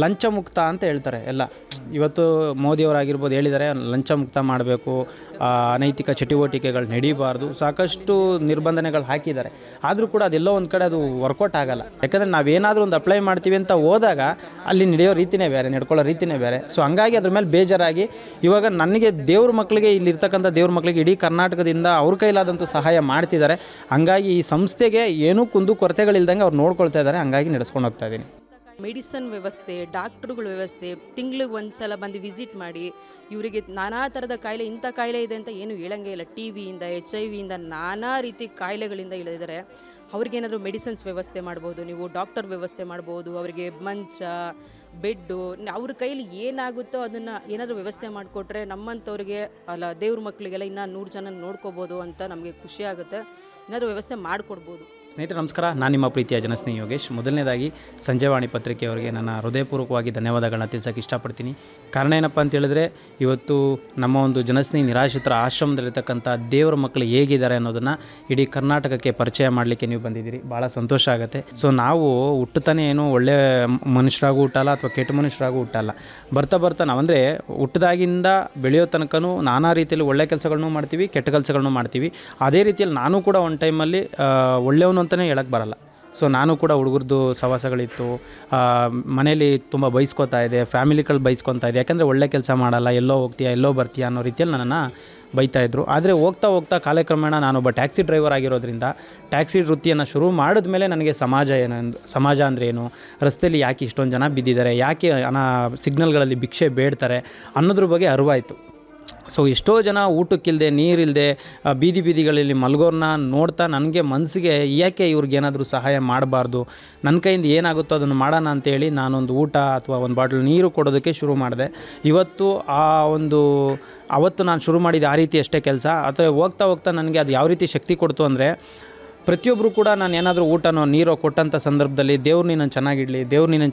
ಲಂಚ ಮುಕ್ತ ಅಂತ ಹೇಳ್ತಾರೆ ಎಲ್ಲ. ಇವತ್ತು ಮೋದಿಯವರಾಗಿರ್ಬೋದು ಹೇಳಿದ್ದಾರೆ, ಲಂಚ ಮುಕ್ತ ಮಾಡಬೇಕು, ಅನೈತಿಕ ಚಟುವಟಿಕೆಗಳು ನಡೀಬಾರ್ದು, ಸಾಕಷ್ಟು ನಿರ್ಬಂಧನೆಗಳು ಹಾಕಿದ್ದಾರೆ. ಆದರೂ ಕೂಡ ಅದೆಲ್ಲೋ ಒಂದು ಕಡೆ ಅದು ವರ್ಕೌಟ್ ಆಗಲ್ಲ. ಯಾಕಂದರೆ ನಾವೇನಾದರೂ ಒಂದು ಅಪ್ಲೈ ಮಾಡ್ತೀವಿ ಅಂತ ಹೋದಾಗ ಅಲ್ಲಿ ನಡೆಯೋ ರೀತಿಯೇ ಬೇರೆ, ನಡ್ಕೊಳ್ಳೋ ರೀತಿಯೇ ಬೇರೆ. ಸೊ ಹಂಗಾಗಿ ಅದ್ರ ಮೇಲೆ ಬೇಜಾರಾಗಿ ಇವಾಗ ನನಗೆ ದೇವ್ರ ಮಕ್ಕಳಿಗೆ, ಇಲ್ಲಿರ್ತಕ್ಕಂಥ ದೇವ್ರ ಮಕ್ಕಳಿಗೆ ಇಡೀ ಕರ್ನಾಟಕದಿಂದ ಅವ್ರ ಕೈಲಾದಂಥ ಸಹಾಯ ಮಾಡ್ತಿದ್ದಾರೆ. ಹಂಗಾಗಿ ಈ ಸಂಸ್ಥೆಗೆ ಏನೂ ಕುಂದು ಕೊರತೆಗಳಿಲ್ದಂಗೆ ಅವ್ರು ನೋಡ್ಕೊಳ್ತಾ ಇದ್ದಾರೆ. ಹಂಗಾಗಿ ನಡೆಸ್ಕೊಂಡು ಹೋಗ್ತಾ ಇದ್ದೀನಿ. ಮೆಡಿಸನ್ ವ್ಯವಸ್ಥೆ, ಡಾಕ್ಟ್ರುಗಳ ವ್ಯವಸ್ಥೆ, ತಿಂಗ್ಳಿಗೆ ಒಂದು ಸಲ ಬಂದು ವಿಸಿಟ್ ಮಾಡಿ ಇವರಿಗೆ ನಾನಾ ಥರದ ಕಾಯಿಲೆ, ಇಂಥ ಕಾಯಿಲೆ ಇದೆ ಅಂತ ಏನು ಹೇಳಂಗೇ ಇಲ್ಲ. ಟಿ.ವಿಯಿಂದ HIV ನಾನಾ ರೀತಿ ಕಾಯಿಲೆಗಳಿಂದ ಇಳಿದಿದ್ದಾರೆ. ಅವ್ರಿಗೇನಾದರೂ ಮೆಡಿಸಿನ್ಸ್ ವ್ಯವಸ್ಥೆ ಮಾಡ್ಬೋದು, ನೀವು ಡಾಕ್ಟರ್ ವ್ಯವಸ್ಥೆ ಮಾಡ್ಬೋದು, ಅವರಿಗೆ ಮಂಚ, ಬೆಡ್ಡು, ಅವ್ರ ಕೈಲಿ ಏನಾಗುತ್ತೋ ಅದನ್ನು ಏನಾದರೂ ವ್ಯವಸ್ಥೆ ಮಾಡಿಕೊಟ್ರೆ ನಮ್ಮಂಥವ್ರಿಗೆ ಅಲ್ಲ, ದೇವ್ರ ಮಕ್ಕಳಿಗೆಲ್ಲ ಇನ್ನೂ 100 ಜನ ನೋಡ್ಕೋಬೋದು ಅಂತ ನಮಗೆ ಖುಷಿ ಆಗುತ್ತೆ. ಏನಾದರೂ ವ್ಯವಸ್ಥೆ ಮಾಡಿಕೊಡ್ಬೋದು. ಸ್ನೇಹಿತರೆ ನಮಸ್ಕಾರ, ನಾನು ನಿಮ್ಮ ಪ್ರೀತಿಯ ಜನಸ್ನೇಹಿ ಯೋಗೇಶ್. ಮೊದಲನೇದಾಗಿ ಸಂಜಯವಾಣಿ ಪತ್ರಿಕೆಯವರಿಗೆ ನನ್ನ ಹೃದಯಪೂರ್ವಕವಾಗಿ ಧನ್ಯವಾದಗಳನ್ನ ತಿಳಿಸೋಕೆ ಇಷ್ಟಪಡ್ತೀನಿ. ಕಾರಣ ಏನಪ್ಪ ಅಂತ ಹೇಳಿದ್ರೆ, ಇವತ್ತು ನಮ್ಮ ಒಂದು ಜನಸ್ನೇಹಿ ನಿರಾಶ್ರಿತರ ಆಶ್ರಮದಲ್ಲಿರ್ತಕ್ಕಂಥ ದೇವರ ಮಕ್ಕಳು ಹೇಗಿದ್ದಾರೆ ಅನ್ನೋದನ್ನು ಇಡೀ ಕರ್ನಾಟಕಕ್ಕೆ ಪರಿಚಯ ಮಾಡಲಿಕ್ಕೆ ನೀವು ಬಂದಿದ್ದೀರಿ. ಭಾಳ ಸಂತೋಷ ಆಗುತ್ತೆ. ಸೊ ನಾವು ಹುಟ್ಟುತ್ತಾನೆ ಏನು ಒಳ್ಳೆ ಮನುಷ್ಯರಾಗೂ ಹುಟ್ಟಲ್ಲ ಅಥವಾ ಕೆಟ್ಟ ಮನುಷ್ಯರಾಗೂ ಹುಟ್ಟಲ್ಲ. ಬರ್ತಾ ಬರ್ತಾ ನಾವಂದರೆ ಹುಟ್ಟಿದಾಗಿಂದ ಬೆಳೆಯೋ ತನಕನೂ ನಾನಾ ರೀತಿಯಲ್ಲಿ ಒಳ್ಳೆ ಕೆಲಸಗಳನ್ನೂ ಮಾಡ್ತೀವಿ, ಕೆಟ್ಟ ಕೆಲಸಗಳನ್ನೂ ಮಾಡ್ತೀವಿ. ಅದೇ ರೀತಿಯಲ್ಲಿ ನಾನು ಕೂಡ ಒಂದು ಟೈಮಲ್ಲಿ ಒಳ್ಳೆಯವನು ಅಂತಲೇ ಹೇಳಕ್ಕೆ ಬರಲ್ಲ. ಸೊ ನಾನು ಕೂಡ ಹುಡುಗರದು ಸವಾಸಗಳಿತ್ತು, ಮನೇಲಿ ತುಂಬ ಬೈಸ್ಕೊತಾ ಇದೆ, ಫ್ಯಾಮಿಲಿಗಳು ಬೈಸ್ಕೊತಾ ಇದೆ. ಯಾಕಂದರೆ ಒಳ್ಳೆ ಕೆಲಸ ಮಾಡಲ್ಲ, ಎಲ್ಲೋ ಹೋಗ್ತೀಯಾ ಎಲ್ಲೋ ಬರ್ತೀಯಾ ಅನ್ನೋ ರೀತಿಯಲ್ಲಿ ನನ್ನನ್ನು ಬೈತಾಯಿದ್ರು. ಆದರೆ ಹೋಗ್ತಾ ಹೋಗ್ತಾ ಕಾಲಕ್ರಮೇಣ ನಾನೊಬ್ಬ ಟ್ಯಾಕ್ಸಿ ಡ್ರೈವರ್ ಆಗಿರೋದ್ರಿಂದ ಟ್ಯಾಕ್ಸಿ ವೃತ್ತಿಯನ್ನು ಶುರು ಮಾಡಿದ್ಮೇಲೆ ನನಗೆ ಸಮಾಜ ಅಂದರೆ ಏನು, ರಸ್ತೆಯಲ್ಲಿ ಯಾಕೆ ಇಷ್ಟೊಂದು ಜನ ಬಿದ್ದಿದ್ದಾರೆ, ಯಾಕೆ ಸಿಗ್ನಲ್ಗಳಲ್ಲಿ ಭಿಕ್ಷೆ ಬೇಡ್ತಾರೆ ಅನ್ನೋದ್ರ ಬಗ್ಗೆ ಅರಿವಾಯಿತು. ಸೊ ಎಷ್ಟೋ ಜನ ಊಟಕ್ಕಿಲ್ಲದೆ, ನೀರಿಲ್ಲದೆ ಬೀದಿಗಳಲ್ಲಿ ಮಲಗೋರನ್ನ ನೋಡ್ತಾ ನನಗೆ ಮನಸ್ಸಿಗೆ ಯಾಕೆ ಇವ್ರಿಗೇನಾದರೂ ಸಹಾಯ ಮಾಡಬಾರ್ದು, ನನ್ನ ಕೈಯಿಂದ ಏನಾಗುತ್ತೋ ಅದನ್ನು ಮಾಡೋಣ ಅಂತೇಳಿ ನಾನೊಂದು ಊಟ ಅಥವಾ ಒಂದು ಬಾಟ್ಲ್ ನೀರು ಕೊಡೋದಕ್ಕೆ ಶುರು ಮಾಡಿದೆ. ಇವತ್ತು ಅವತ್ತು ನಾನು ಶುರು ಮಾಡಿದ ಆ ರೀತಿ ಅಷ್ಟೇ ಕೆಲಸ. ಅಥವಾ ಹೋಗ್ತಾ ಹೋಗ್ತಾ ನನಗೆ ಅದು ಯಾವ ರೀತಿ ಶಕ್ತಿ ಕೊಡ್ತು ಅಂದರೆ, ಪ್ರತಿಯೊಬ್ಬರು ಕೂಡ ನಾನು ಏನಾದರೂ ಊಟನೋ ನೀರೋ ಕೊಟ್ಟಂಥ ಸಂದರ್ಭದಲ್ಲಿ ದೇವ್ರು ನೀನನ್ನು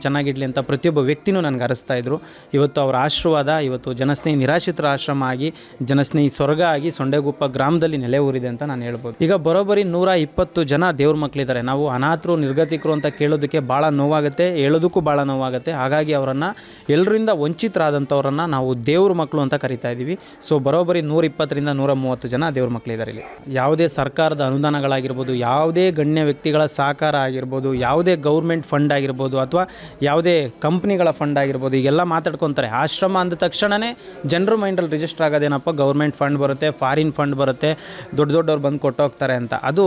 ಚೆನ್ನಾಗಿಡಲಿ ಅಂತ ಪ್ರತಿಯೊಬ್ಬ ವ್ಯಕ್ತಿನೂ ನನಗೆ ಹರಿಸ್ತಾಯಿದ್ರು. ಇವತ್ತು ಅವರ ಆಶೀರ್ವಾದ ಇವತ್ತು ಜನಸ್ನೇಹಿ ನಿರಾಶ್ರಿತರ ಆಶ್ರಮ ಆಗಿ, ಜನಸ್ನೇಹಿ ಸ್ವರ್ಗ ಆಗಿ ಸೊಂಡೆಗುಪ್ಪ ಗ್ರಾಮದಲ್ಲಿ ನೆಲೆ ಊರಿದೆ ಅಂತ ನಾನು ಹೇಳ್ಬೋದು. ಈಗ ಬರೋಬ್ಬರಿ 120 ಜನ ದೇವ್ರ ಮಕ್ಕಳಿದ್ದಾರೆ. ನಾವು ಅನಾಥರು, ನಿರ್ಗತಿಕರು ಅಂತ ಕೇಳೋದಕ್ಕೆ ಭಾಳ ನೋವಾಗುತ್ತೆ, ಹೇಳೋದಕ್ಕೂ ಭಾಳ ನೋವಾಗುತ್ತೆ. ಹಾಗಾಗಿ ಅವರನ್ನು, ಎಲ್ಲರಿಂದ ವಂಚಿತರಾದಂಥವ್ರನ್ನು ನಾವು ದೇವ್ರ ಮಕ್ಕಳು ಅಂತ ಕರಿತಾ ಇದ್ದೀವಿ. ಸೊ ಬರೋಬ್ಬರಿ 120ರಿಂದ 130 ಜನ ದೇವ್ರ ಮಕ್ಕಳಿದ್ದಾರೆ ಇಲ್ಲಿ. ಯಾವುದೇ ಸರ್ಕಾರದ ಅನುದಾನಗಳಾಗಿರ್ಬೋದು, ಯಾವುದೇ ಗಣ್ಯ ವ್ಯಕ್ತಿಗಳ ಸಹಕಾರ ಆಗಿರ್ಬೋದು, ಯಾವುದೇ ಗೌರ್ಮೆಂಟ್ ಫಂಡ್ ಆಗಿರ್ಬೋದು, ಅಥವಾ ಯಾವುದೇ ಕಂಪ್ನಿಗಳ ಫಂಡ್ ಆಗಿರ್ಬೋದು, ಈಗೆಲ್ಲ ಮಾತಾಡ್ಕೊತಾರೆ. ಆಶ್ರಮ ಅಂದ ತಕ್ಷಣವೇ ಜನರ ಮೈಂಡಲ್ಲಿ ರಿಜಿಸ್ಟರ್ ಆಗೋದೇನಪ್ಪ, ಗೌರ್ಮೆಂಟ್ ಫಂಡ್ ಬರುತ್ತೆ, ಫಾರಿನ್ ಫಂಡ್ ಬರುತ್ತೆ, ದೊಡ್ಡವ್ರು ಬಂದು ಕೊಟ್ಟೋಗ್ತಾರೆ ಅಂತ. ಅದು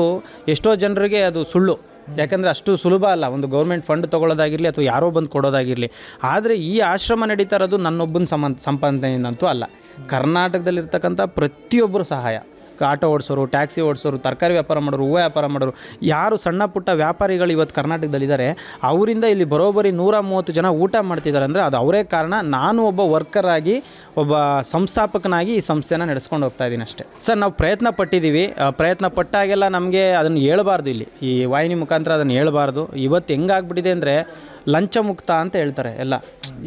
ಎಷ್ಟೋ ಜನರಿಗೆ ಅದು ಸುಳ್ಳು. ಯಾಕಂದರೆ ಅಷ್ಟು ಸುಲಭ ಅಲ್ಲ ಒಂದು ಗೌರ್ಮೆಂಟ್ ಫಂಡ್ ತೊಗೊಳ್ಳೋದಾಗಿರಲಿ ಅಥವಾ ಯಾರೋ ಬಂದು ಕೊಡೋದಾಗಿರಲಿ. ಆದರೆ ಈ ಆಶ್ರಮ ನಡೀತಾ ಇರೋದು ನನ್ನೊಬ್ಬನ ಸಂಪಾದನೆಯಿಂದಂತೂ ಅಲ್ಲ. ಕರ್ನಾಟಕದಲ್ಲಿರ್ತಕ್ಕಂಥ ಪ್ರತಿಯೊಬ್ಬರು ಸಹಾಯ, ಆಟೋ ಓಡಿಸೋರು, ಟ್ಯಾಕ್ಸಿ ಓಡಿಸೋರು, ತರಕಾರಿ ವ್ಯಾಪಾರ ಮಾಡೋರು, ಹೂವು ವ್ಯಾಪಾರ ಮಾಡೋರು, ಯಾರು ಸಣ್ಣ ಪುಟ್ಟ ವ್ಯಾಪಾರಿಗಳು ಇವತ್ತು ಕರ್ನಾಟಕದಲ್ಲಿದ್ದಾರೆ, ಅವರಿಂದ ಇಲ್ಲಿ ಬರೋಬ್ಬರಿ 130 ಜನ ಊಟ ಮಾಡ್ತಿದ್ದಾರೆ. ಅಂದರೆ ಅದು ಅವರೇ ಕಾರಣ. ನಾನು ಒಬ್ಬ ವರ್ಕರ್ ಆಗಿ, ಒಬ್ಬ ಸಂಸ್ಥಾಪಕನಾಗಿ ಈ ಸಂಸ್ಥೆನ ನಡೆಸ್ಕೊಂಡು ಹೋಗ್ತಾ ಇದ್ದೀನಿ ಅಷ್ಟೇ. ಸರ್, ನಾವು ಪ್ರಯತ್ನ ಪಟ್ಟಿದ್ದೀವಿ. ಪ್ರಯತ್ನ ಪಟ್ಟಾಗೆಲ್ಲ ನಮಗೆ ಅದನ್ನು ಹೇಳ್ಬಾರ್ದು, ಇಲ್ಲಿ ಈ ವಾಹಿನಿ ಮುಖಾಂತರ ಅದನ್ನು ಹೇಳ್ಬಾರ್ದು. ಇವತ್ತು ಹೆಂಗಾಗ್ಬಿಟ್ಟಿದೆ ಅಂದರೆ, ಲಂಚ ಮುಕ್ತ ಅಂತ ಹೇಳ್ತಾರೆ ಎಲ್ಲ.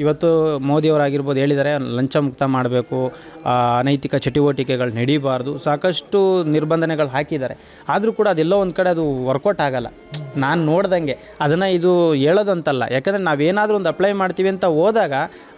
ಇವತ್ತು ಮೋದಿಯವರಾಗಿರ್ಬೋದು ಹೇಳಿದ್ದಾರೆ, ಲಂಚ ಮುಕ್ತ ಮಾಡಬೇಕು, ಅನೈತಿಕ ಚಟುವಟಿಕೆಗಳು ನಡೀಬಾರ್ದು, ಸಾಕಷ್ಟು ನಿರ್ಬಂಧನೆಗಳು ಹಾಕಿದ್ದಾರೆ. ಆದರೂ ಕೂಡ ಅದೆಲ್ಲೋ ಒಂದು ಕಡೆ ಅದು ವರ್ಕೌಟ್ ಆಗಲ್ಲ. ನಾನು ನೋಡ್ದಂಗೆ ಅದನ್ನು ಇದು ಹೇಳೋದಂತಲ್ಲ. ಯಾಕಂದರೆ ನಾವೇನಾದರೂ ಒಂದು ಅಪ್ಲೈ ಮಾಡ್ತೀವಿ ಅಂತ ಹೋದಾಗ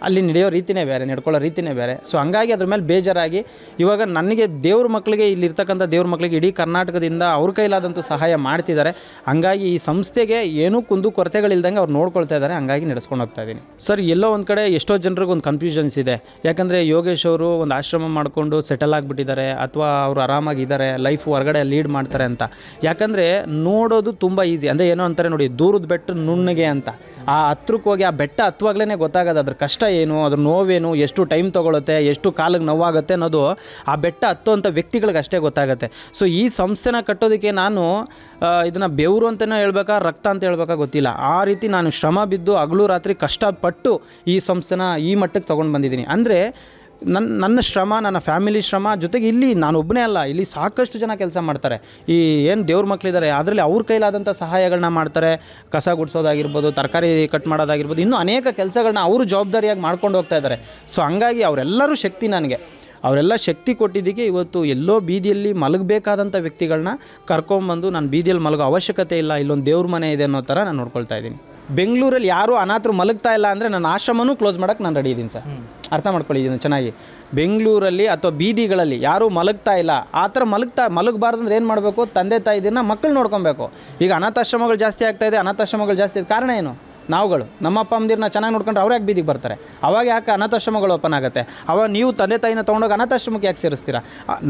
ಅಲ್ಲಿ ನಡೆಯೋ ರೀತಿಯೇ ಬೇರೆ, ನಡ್ಕೊಳ್ಳೋ ರೀತಿಯೇ ಬೇರೆ. ಸೊ ಹಂಗಾಗಿ ಅದ್ರ ಮೇಲೆ ಬೇಜಾರಾಗಿ ಇವಾಗ ನನಗೆ ದೇವ್ರ ಮಕ್ಕಳಿಗೆ, ಇಲ್ಲಿರ್ತಕ್ಕಂಥ ದೇವ್ರ ಮಕ್ಕಳಿಗೆ ಇಡೀ ಕರ್ನಾಟಕದಿಂದ ಅವ್ರ ಕೈಲಾದಂಥ ಸಹಾಯ ಮಾಡ್ತಿದ್ದಾರೆ. ಹಂಗಾಗಿ ಈ ಸಂಸ್ಥೆಗೆ ಏನೂ ಕುಂದು ಕೊರತೆಗಳಿಲ್ದಂಗೆ ಅವ್ರು ನೋಡ್ಕೊಳ್ತಾ ಇದ್ದಾರೆ. ಹಂಗಾಗಿ ನಡೆಸ್ಕೊಂಡು ಹೋಗ್ತಾ ಇದ್ದೀನಿ. ಸರ್, ಎಲ್ಲೋ ಒಂದು ಕಡೆ ಎಷ್ಟೋ ಜನರಿಗೆ ಒಂದು ಕನ್ಫ್ಯೂಷನ್ಸ್ ಇದೆ. ಯಾಕಂದರೆ ಯೋಗೇಶ್ ಅವರು ಒಂದು ಆಶ್ರಮ ಮಾಡಿಕೊಂಡು ಸೆಟಲ್ ಆಗಿಬಿಟ್ಟಿದ್ದಾರೆ, ಅಥವಾ ಅವರು ಆರಾಮಾಗಿದ್ದಾರೆ, ಲೈಫ್ ಹೊರಗಡೆ ಲೀಡ್ ಮಾಡ್ತಾರೆ ಅಂತ. ಯಾಕಂದರೆ ನೋಡೋದು ತುಂಬ ಈಸಿ. ಅಂದರೆ ಏನೋ ಅಂತಾರೆ ನೋಡಿ, ದೂರದ ಬೆಟ್ಟ ನುಣ್ಣಗೆ ಅಂತ. ಆ ಹತ್ರಕ್ಕೆ ಹೋಗಿ ಆ ಬೆಟ್ಟ ಹತ್ತುವಾಗಲೇ ಗೊತ್ತಾಗೋದು ಅದ್ರ ಕಷ್ಟ ಏನು, ಅದ್ರ ನೋವೇನು, ಎಷ್ಟು ಟೈಮ್ ತೊಗೊಳುತ್ತೆ, ಎಷ್ಟು ಕಾಲಿಗೆ ನೋವಾಗುತ್ತೆ ಅನ್ನೋದು ಆ ಬೆಟ್ಟ ಹತ್ತುವಂಥ ವ್ಯಕ್ತಿಗಳಿಗೆ ಅಷ್ಟೇ ಗೊತ್ತಾಗುತ್ತೆ. ಸೊ ಈ ಸಂಸ್ಥೆನ ಕಟ್ಟೋದಕ್ಕೆ ನಾನು ಇದನ್ನು ಬೆವರು ಅಂತಲೇ ಹೇಳ್ಬೇಕಾ, ರಕ್ತ ಅಂತ ಹೇಳ್ಬೇಕಾ ಗೊತ್ತಿಲ್ಲ, ಆ ರೀತಿ ನಾನು ಶ್ರಮ ಬಿದ್ದು ಹಗಲು ರಾತ್ರಿ ಕಷ್ಟಪಟ್ಟು ಈ ಸಂಸ್ಥೆನ ಈ ಮಟ್ಟಕ್ಕೆ ತೊಗೊಂಡು ಬಂದಿದ್ದೀನಿ. ಅಂದರೆ ನನ್ನ ಶ್ರಮ, ನನ್ನ ಫ್ಯಾಮಿಲಿ ಶ್ರಮ ಜೊತೆಗೆ ಇಲ್ಲಿ ನಾನು ಒಬ್ಬನೇ ಅಲ್ಲ, ಇಲ್ಲಿ ಸಾಕಷ್ಟು ಜನ ಕೆಲಸ ಮಾಡ್ತಾರೆ. ಈ ಏನು ದೇವ್ರ ಮಕ್ಕಳಿದ್ದಾರೆ ಅದರಲ್ಲಿ ಅವ್ರ ಕೈಲಾದಂಥ ಸಹಾಯಗಳನ್ನ ಮಾಡ್ತಾರೆ. ಕಸ ಗುಡಿಸೋದಾಗಿರ್ಬೋದು, ತರಕಾರಿ ಕಟ್ ಮಾಡೋದಾಗಿರ್ಬೋದು, ಇನ್ನೂ ಅನೇಕ ಕೆಲಸಗಳನ್ನ ಅವರು ಜವಾಬ್ದಾರಿಯಾಗಿ ಮಾಡ್ಕೊಂಡು ಹೋಗ್ತಾ ಇದ್ದಾರೆ. ಸೊ ಹಂಗಾಗಿ ಅವರೆಲ್ಲರೂ ಶಕ್ತಿ ನನಗೆ. ಅವರೆಲ್ಲ ಶಕ್ತಿ ಕೊಟ್ಟಿದ್ದಕ್ಕೆ ಇವತ್ತು ಎಲ್ಲೋ ಬೀದಿಯಲ್ಲಿ ಮಲಗಬೇಕಾದಂಥ ವ್ಯಕ್ತಿಗಳನ್ನ ಕರ್ಕೊಂಬಂದು ನಾನು ಬೀದಿಯಲ್ಲಿ ಮಲಗೋ ಅವಶ್ಯಕತೆ ಇಲ್ಲ, ಇಲ್ಲೊಂದು ದೇವ್ರ ಮನೆ ಇದೆ ಅನ್ನೋ ಥರ ನಾನು ನೋಡ್ಕೊಳ್ತಾ ಇದ್ದೀನಿ. ಬೆಂಗಳೂರಲ್ಲಿ ಯಾರೂ ಅನಾಥರು ಮಲಗ್ತಾ ಇಲ್ಲ ಅಂದರೆ ನನ್ನ ಆಶ್ರಮನೂ ಕ್ಲೋಸ್ ಮಾಡೋಕ್ಕೆ ನಾನು ರೆಡಿ ಇದ್ದೀನಿ ಸರ್. ಅರ್ಥ ಮಾಡ್ಕೊಳ್ಳಿದ್ದೀನಿ ಚೆನ್ನಾಗಿ. ಬೆಂಗಳೂರಲ್ಲಿ ಅಥವಾ ಬೀದಿಗಳಲ್ಲಿ ಯಾರೂ ಮಲಗ್ತಾ ಇಲ್ಲ, ಆ ಥರ ಮಲಗಬಾರ್ದು ಅಂದ್ರೆ ಏನು ಮಾಡಬೇಕು? ತಂದೆ ತಾಯಿದಿರನ್ನ ಮಕ್ಕಳು ನೋಡ್ಕೊಬೇಕು. ಈಗ ಅನಾಥಾಶ್ರಮಗಳು ಜಾಸ್ತಿ ಆಗ್ತಾಯಿದೆ, ಅನಾಥಾಶ್ರಮಗಳು ಜಾಸ್ತಿ ಇದೆ. ಕಾರಣ ಏನು? ನಾವುಗಳು ನಮ್ಮ ಅಪ್ಪ ಅಮ್ಮದಿರನ್ನ ಚೆನ್ನಾಗಿ ನೋಡ್ಕೊಂಡ್ರೆ ಅವ್ರು ಯಾಕೆ ಬೀದಿಗೆ ಬರ್ತಾರೆ? ಅವಾಗ ಯಾಕೆ ಅನಾಥಾಶ್ರಮಗಳು ಓಪನ್ ಆಗುತ್ತೆ? ಅವಾಗ ನೀವು ತಂದೆ ತಾಯಿನ ತೊಗೊಂಡೋಗಿ ಅನಾಥಾಶ್ರಮಕ್ಕೆ ಯಾಕೆ ಸೇರಿಸ್ತೀರಾ?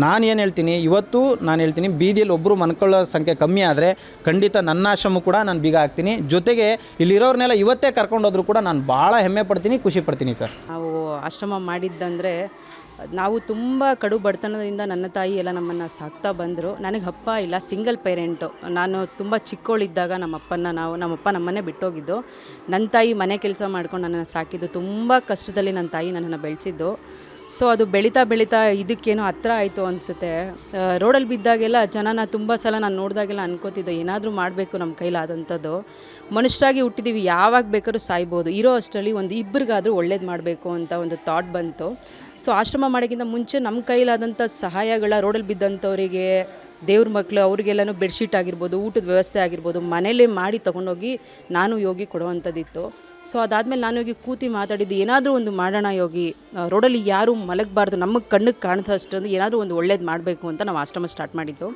ನಾನು ಏನು ಹೇಳ್ತೀನಿ, ಇವತ್ತು ನಾನು ಹೇಳ್ತೀನಿ, ಬೀದಿಯಲ್ಲಿ ಒಬ್ಬರು ಮನ್ಕೊಳ್ಳೋ ಸಂಖ್ಯೆ ಕಮ್ಮಿ ಆದರೆ ಖಂಡಿತ ನನ್ನ ಆಶ್ರಮ ಕೂಡ ನಾನು ಬೀಗ ಹಾಕ್ತೀನಿ. ಜೊತೆಗೆ ಇಲ್ಲಿರೋರ್ನೆಲ್ಲ ಇವತ್ತೇ ಕರ್ಕೊಂಡೋದ್ರು ಕೂಡ ನಾನು ಭಾಳ ಹೆಮ್ಮೆ ಪಡ್ತೀನಿ, ಖುಷಿ ಪಡ್ತೀನಿ ಸರ್. ನಾವು ಆಶ್ರಮ ಮಾಡಿದ್ದಂದರೆ ನಾವು ತುಂಬ ಕಡು ಬಡತನದಿಂದ ನನ್ನ ತಾಯಿ ಎಲ್ಲ ನಮ್ಮನ್ನು ಸಾಕ್ತಾ ಬಂದರು. ನನಗೆ ಅಪ್ಪ ಇಲ್ಲ, ಸಿಂಗಲ್ ಪೇರೆಂಟು. ನಾನು ತುಂಬ ಚಿಕ್ಕವಳಿದ್ದಾಗ ನಮ್ಮಪ್ಪ ನಮ್ಮನ್ನೇ ಬಿಟ್ಟೋಗಿದ್ದು. ನನ್ನ ತಾಯಿ ಮನೆ ಕೆಲಸ ಮಾಡ್ಕೊಂಡು ನನ್ನನ್ನು ಸಾಕಿದ್ದು. ತುಂಬ ಕಷ್ಟದಲ್ಲಿ ನನ್ನ ತಾಯಿ ನನ್ನನ್ನು ಬೆಳೆಸಿದ್ದು. ಸೊ ಅದು ಬೆಳೀತಾ ಇದಕ್ಕೇನೋ ಹತ್ರ ಆಯಿತು ಅನಿಸುತ್ತೆ. ರೋಡಲ್ಲಿ ಬಿದ್ದಾಗೆಲ್ಲ ಜನನ ತುಂಬ ಸಲ ನಾನು ನೋಡಿದಾಗೆಲ್ಲ ಅನ್ಕೋತಿದ್ದೆ, ಏನಾದರೂ ಮಾಡಬೇಕು ನಮ್ಮ ಕೈಲಾದಂಥದ್ದು. ಮನುಷ್ಯರಾಗಿ ಹುಟ್ಟಿದ್ದೀವಿ, ಯಾವಾಗ ಬೇಕಾದ್ರೂ ಸಾಯ್ಬೋದು. ಇರೋ ಅಷ್ಟರಲ್ಲಿ ಒಂದು ಇಬ್ಬರಿಗಾದರೂ ಒಳ್ಳೇದು ಮಾಡಬೇಕು ಅಂತ ಒಂದು ಥಾಟ್ ಬಂತು. ಸೊ ಆಶ್ರಮ ಮಾಡೋಕ್ಕಿಂತ ಮುಂಚೆ ನಮ್ಮ ಕೈಲಾದಂಥ ಸಹಾಯಗಳ ರೋಡಲ್ಲಿ ಬಿದ್ದಂಥವರಿಗೆ, ದೇವ್ರ ಮಕ್ಕಳು, ಅವ್ರಿಗೆಲ್ಲನೂ ಬೆಡ್ಶೀಟ್ ಆಗಿರ್ಬೋದು, ಊಟದ ವ್ಯವಸ್ಥೆ ಆಗಿರ್ಬೋದು, ಮನೇಲೇ ಮಾಡಿ ತೊಗೊಂಡೋಗಿ ನಾನು ಯೋಗಿ ಕೊಡುವಂಥದ್ದಿತ್ತು. ಸೊ ಅದಾದಮೇಲೆ ನಾನು ಹೋಗಿ ಕೂತಿ ಮಾತಾಡಿದ್ದು, ಏನಾದರೂ ಒಂದು ಮಾಡೋಣ ಯೋಗಿ, ರೋಡಲ್ಲಿ ಯಾರೂ ಮಲಗಬಾರ್ದು, ನಮಗೆ ಕಣ್ಣಿಗೆ ಕಾಣ್ದಷ್ಟೊಂದು ಏನಾದರೂ ಒಂದು ಒಳ್ಳೇದು ಮಾಡಬೇಕು ಅಂತ ನಾವು ಆಶ್ರಮ ಸ್ಟಾರ್ಟ್ ಮಾಡಿದ್ದು.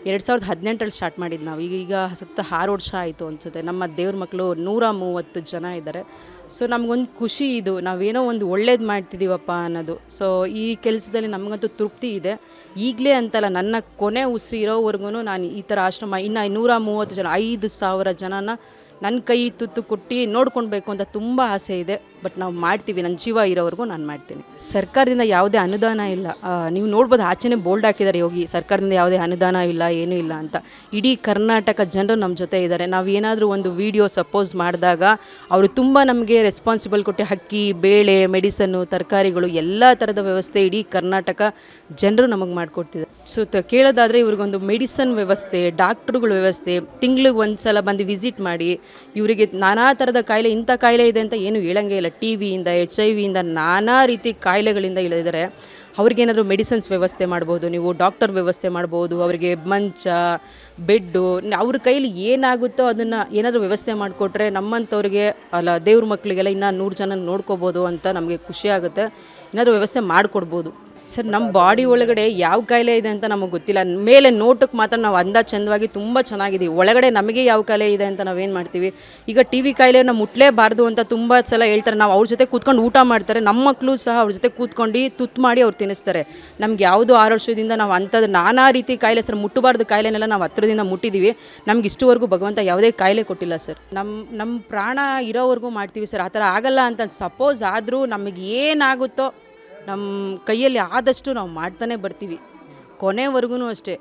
2018 ಸ್ಟಾರ್ಟ್ ಮಾಡಿದ್ದು ನಾವು. ಈಗ ಸತ್ತ 6 ವರ್ಷ ಆಯಿತು ಅನಿಸುತ್ತೆ. ನಮ್ಮ ದೇವ್ರ ಮಕ್ಕಳು 130 ಜನ ಇದ್ದಾರೆ. ಸೊ ನಮಗೊಂದು ಖುಷಿ ಇದು, ನಾವೇನೋ ಒಂದು ಒಳ್ಳೇದು ಮಾಡ್ತಿದ್ದೀವಪ್ಪ ಅನ್ನೋದು. ಸೊ ಈ ಕೆಲಸದಲ್ಲಿ ನಮಗಂತೂ ತೃಪ್ತಿ ಇದೆ. ಈಗಲೇ ಅಂತಲ್ಲ, ನನ್ನ ಕೊನೆ ಉಸಿರು ಇರೋವರೆಗೂ ನಾನು ಈ ಥರ ಆಶ್ರಮ ಇನ್ನು 130 ಜನ, 5,000 ಜನನ ನನ್ನ ಕೈ ತುತ್ತು ಕೊಟ್ಟು ನೋಡ್ಕೊಳ್ಬೇಕು ಅಂತ ತುಂಬ ಆಸೆ ಇದೆ. ಬಟ್ ನಾವು ಮಾಡ್ತೀವಿ, ನನ್ನ ಜೀವ ಇರೋವರೆಗೂ ನಾನು ಮಾಡ್ತೀನಿ. ಸರ್ಕಾರದಿಂದ ಯಾವುದೇ ಅನುದಾನ ಇಲ್ಲ. ನೀವು ನೋಡ್ಬೋದು, ಆಚೆನೇ ಬೋಲ್ಡ್ ಹಾಕಿದ್ದಾರೆ ಯೋಗಿ, ಸರ್ಕಾರದಿಂದ ಯಾವುದೇ ಅನುದಾನ ಇಲ್ಲ, ಏನೂ ಇಲ್ಲ ಅಂತ. ಇಡೀ ಕರ್ನಾಟಕ ಜನರು ನಮ್ಮ ಜೊತೆ ಇದ್ದಾರೆ. ನಾವು ಏನಾದರೂ ಒಂದು ವಿಡಿಯೋ ಸಪೋಸ್ ಮಾಡಿದಾಗ ಅವರು ತುಂಬ ನಮಗೆ ರೆಸ್ಪಾನ್ಸಿಬಲ್ ಕೊಟ್ಟು ಅಕ್ಕಿ, ಬೇಳೆ, ಮೆಡಿಸನ್ನು, ತರಕಾರಿಗಳು ಎಲ್ಲ ಥರದ ವ್ಯವಸ್ಥೆ ಇಡೀ ಕರ್ನಾಟಕ ಜನರು ನಮಗೆ ಮಾಡಿಕೊಡ್ತಿದ್ದಾರೆ. ಸೊ ಕೇಳೋದಾದರೆ ಇವ್ರಿಗೊಂದು ಮೆಡಿಸನ್ ವ್ಯವಸ್ಥೆ, ಡಾಕ್ಟ್ರುಗಳ ವ್ಯವಸ್ಥೆ, ತಿಂಗ್ಳಿಗೆ ಒಂದು ಸಲ ಬಂದು ವಿಸಿಟ್ ಮಾಡಿ ಇವರಿಗೆ ನಾನಾ ಥರದ ಕಾಯಿಲೆ, ಇಂಥ ಕಾಯಿಲೆ ಇದೆ ಅಂತ ಏನು ಹೇಳಂಗೇ ಇಲ್ಲ. TVಯಿಂದ, HIV ನಾನಾ ರೀತಿ ಕಾಯಿಲೆಗಳಿಂದ ಇಳಿದಿದ್ದಾರೆ. ಅವ್ರಿಗೇನಾದರೂ ಮೆಡಿಸಿನ್ಸ್ ವ್ಯವಸ್ಥೆ ಮಾಡ್ಬೋದು, ನೀವು ಡಾಕ್ಟರ್ ವ್ಯವಸ್ಥೆ ಮಾಡ್ಬೋದು, ಅವರಿಗೆ ಮಂಚ, ಬೆಡ್ಡು, ಅವ್ರ ಕೈಲಿ ಏನಾಗುತ್ತೋ ಅದನ್ನು ಏನಾದರೂ ವ್ಯವಸ್ಥೆ ಮಾಡಿಕೊಟ್ರೆ ನಮ್ಮಂಥವ್ರಿಗೆ ಅಲ್ಲ ದೇವ್ರ ಮಕ್ಕಳಿಗೆಲ್ಲ ಇನ್ನೂ 100 ಜನ ನೋಡ್ಕೋಬೋದು ಅಂತ ನಮಗೆ ಖುಷಿ ಆಗುತ್ತೆ. ಏನಾದರೂ ವ್ಯವಸ್ಥೆ ಮಾಡಿಕೊಡ್ಬೋದು ಸರ್. ನಮ್ಮ ಬಾಡಿ ಒಳಗಡೆ ಯಾವ ಕಾಯಿಲೆ ಇದೆ ಅಂತ ನಮಗೆ ಗೊತ್ತಿಲ್ಲ. ಮೇಲೆ ನೋಟಕ್ಕೆ ಮಾತ್ರ ನಾವು ಅಂದ ಚಂದವಾಗಿ ತುಂಬ ಚೆನ್ನಾಗಿದ್ದೀವಿ. ಒಳಗಡೆ ನಮಗೆ ಯಾವ ಕಾಯಿಲೆ ಇದೆ ಅಂತ ನಾವೇನು ಮಾಡ್ತೀವಿ? ಈಗ TV ಕಾಯಿಲೆನ ಮುಟ್ಲೇಬಾರ್ದು ಅಂತ ತುಂಬ ಸಲ ಹೇಳ್ತಾರೆ. ನಾವು ಅವ್ರ ಜೊತೆ ಕೂತ್ಕೊಂಡು ಊಟ ಮಾಡ್ತಾರೆ, ನಮ್ಮ ಮಕ್ಕಳು ಸಹ ಅವ್ರ ಜೊತೆ ಕೂತ್ಕೊಂಡು ತುತ್ತು ಮಾಡಿ ಅವ್ರು ತಿನ್ನಿಸ್ತಾರೆ. ನಮ್ಗೆ ಯಾವುದು 6 ವರ್ಷದಿಂದ ನಾವು ಅಂಥದ್ದು ನಾನಾ ರೀತಿ ಕಾಯಿಲೆ ಸರ್, ಮುಟ್ಟಬಾರ್ದು ಕಾಯಿಲೆನೆಲ್ಲ ನಾವು ಹತ್ರದಿಂದ ಮುಟ್ಟಿದ್ದೀವಿ. ನಮ್ಗೆ ಇಷ್ಟುವರೆಗೂ ಭಗವಂತ ಯಾವುದೇ ಕಾಯಿಲೆ ಕೊಟ್ಟಿಲ್ಲ ಸರ್. ನಮ್ಮ ಪ್ರಾಣ ಇರೋವರೆಗೂ ಮಾಡ್ತೀವಿ ಸರ್. ಆ ಥರ ಆಗಲ್ಲ ಅಂತ ಸಪೋಸ್ ಆದರೂ ನಮಗೆ ಏನಾಗುತ್ತೋ ನಮ್ಮ ಕೈಯಲ್ಲಿ ಆದಷ್ಟು ನಾವು ಮಾಡ್ತಾನೆ ಬರ್ತೀವಿ. ಕೊನೆವರೆಗೂ ಅಷ್ಟೇ,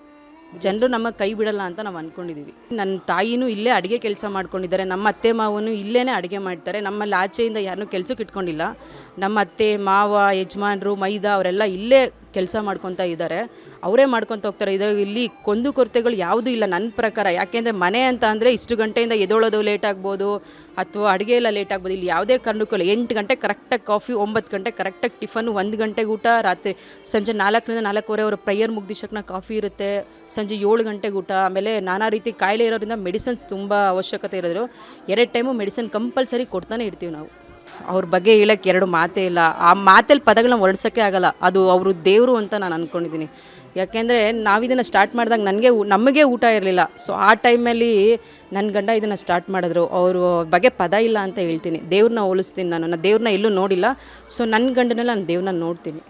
ಜನರು ನಮ್ಮ ಕೈ ಬಿಡಲ್ಲ ಅಂತ ನಾವು ಅಂದ್ಕೊಂಡಿದ್ದೀವಿ. ನನ್ನ ತಾಯಿನೂ ಇಲ್ಲೇ ಅಡುಗೆ ಕೆಲಸ ಮಾಡ್ಕೊಂಡಿದ್ದಾರೆ, ನಮ್ಮ ಅತ್ತೆ ಮಾವನು ಇಲ್ಲೇ ಅಡುಗೆ ಮಾಡ್ತಾರೆ. ನಮ್ಮಲ್ಲಿ ಆಚೆಯಿಂದ ಯಾರನ್ನೂ ಕೆಲಸಕ್ಕೆ ಇಟ್ಕೊಂಡಿಲ್ಲ. ನಮ್ಮ ಅತ್ತೆ ಮಾವ, ಯಜಮಾನರು, ಮೈದಾ ಅವರೆಲ್ಲ ಇಲ್ಲೇ ಕೆಲಸ ಮಾಡ್ಕೊತಾ ಇದ್ದಾರೆ, ಅವರೇ ಮಾಡ್ಕೊತ ಹೋಗ್ತಾರೆ. ಇದು ಇಲ್ಲಿ ಕೊಂದು ಕೊರತೆಗಳು ಯಾವುದೂ ಇಲ್ಲ ನನ್ನ ಪ್ರಕಾರ. ಯಾಕೆಂದರೆ ಮನೆ ಅಂತ ಅಂದರೆ ಇಷ್ಟು ಗಂಟೆಯಿಂದ ಎದೊಳೋದು ಲೇಟ್ ಆಗ್ಬೋದು, ಅಥವಾ ಅಡುಗೆ ಎಲ್ಲ ಲೇಟ್ ಆಗ್ಬೋದು. ಇಲ್ಲಿ ಯಾವುದೇ ಕಾರಣಕ್ಕೂ ಇಲ್ಲ. 8 ಗಂಟೆ ಕರೆಕ್ಟಾಗಿ ಕಾಫಿ, 9 ಗಂಟೆ ಕರೆಕ್ಟಾಗಿ ಟಿಫನ್ನು, 1 ಗಂಟೆಗೆ ಊಟ, ರಾತ್ರಿ ಸಂಜೆ 4ರಿಂದ 4:15 ಅವರ ಪ್ರೇಯರ್ ಮುಗ್ದಿದ್ದಕ್ಕೆ ಕಾಫಿ ಇರುತ್ತೆ, ಸಂಜೆ 7 ಗಂಟೆಗೆ ಊಟ. ಆಮೇಲೆ ನಾನಾ ರೀತಿ ಕಾಯಿಲೆ ಇರೋದ್ರಿಂದ ಮೆಡಿಸಿನ್ಸ್ ತುಂಬ ಅವಶ್ಯಕತೆ ಇರೋದ್ರು 2 ಟೈಮು ಮೆಡಿಸಿನ್ ಕಂಪಲ್ಸರಿ ಕೊಡ್ತಾನೆ ಇರ್ತೀವಿ ನಾವು. ಅವ್ರ ಬಗ್ಗೆ ಹೇಳೋಕ್ಕೆ 2 ಮಾತೇ ಇಲ್ಲ. ಆ ಮಾತಲ್ಲಿ ಪದಗಳನ್ನ ಹೊರಡ್ಸೋಕ್ಕೆ ಆಗಲ್ಲ. ಅದು ಅವರು ದೇವರು ಅಂತ ನಾನು ಅಂದ್ಕೊಂಡಿದ್ದೀನಿ. ಯಾಕೆಂದರೆ ನಾವಿದನ್ನು ಸ್ಟಾರ್ಟ್ ಮಾಡಿದಾಗ ನಮಗೆ ಊಟ ಇರಲಿಲ್ಲ. ಸೊ ಆ ಟೈಮಲ್ಲಿ ನನ್ನ ಗಂಡ ಇದನ್ನು ಸ್ಟಾರ್ಟ್ ಮಾಡಿದ್ರು. ಅವರು ಬಗ್ಗೆ ಪದ ಇಲ್ಲ ಅಂತ ಹೇಳ್ತೀನಿ. ದೇವ್ರನ್ನ ಹೋಲಿಸ್ತೀನಿ ನಾನು. ದೇವ್ರನ್ನ ಎಲ್ಲೂ ನೋಡಿಲ್ಲ. ಸೊ ನನ್ನ ಗಂಡನೆಲ್ಲ ನಾನು ದೇವ್ರನ್ನ ನೋಡ್ತೀನಿ.